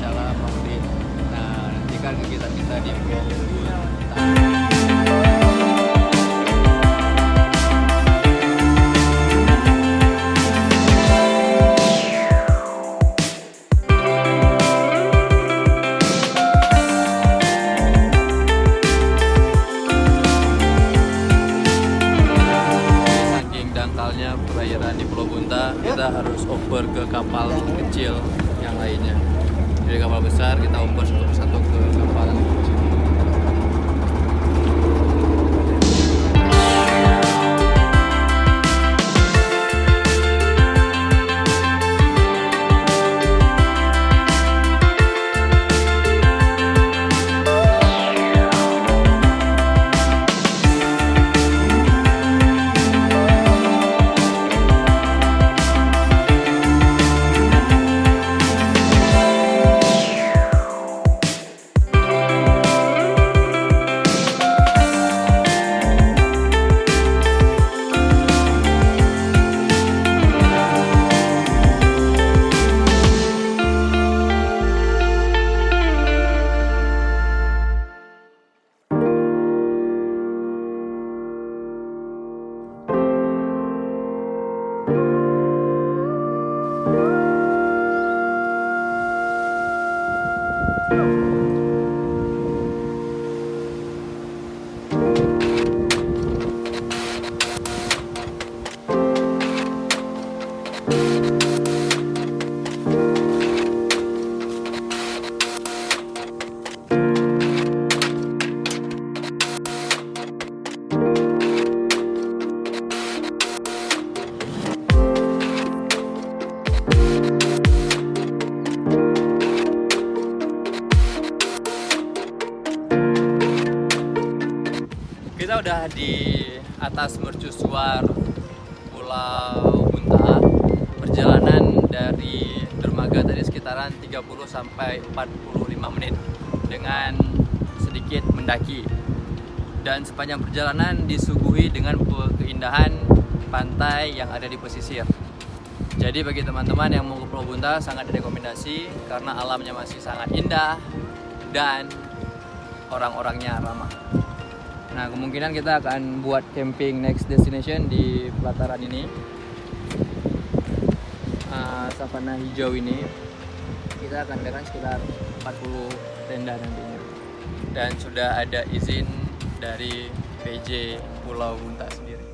adalah maulid. Nah, nantikan kegiatan kita di Pulau Bunta. Perairan di Pulau Bunta, kita harus over ke kapal kecil yang lainnya. Dari kapal besar kita over satu persatu ke kapal yang kecil. Kita udah di atas mercusuar Pulau Bunta. Perjalanan dari dermaga tadi sekitaran 30 sampai 45 menit dengan sedikit mendaki. Dan sepanjang perjalanan disuguhi dengan keindahan pantai yang ada di pesisir. Jadi bagi teman-teman yang mau ke Pulau Bunta sangat direkomendasi karena alamnya masih sangat indah dan orang-orangnya ramah. Nah, kemungkinan kita akan buat camping next destination di pelataran ini, savana hijau ini. Kita akan adakan sekitar 40 tenda nantinya. Dan sudah ada izin dari PJ Pulau Bunta sendiri.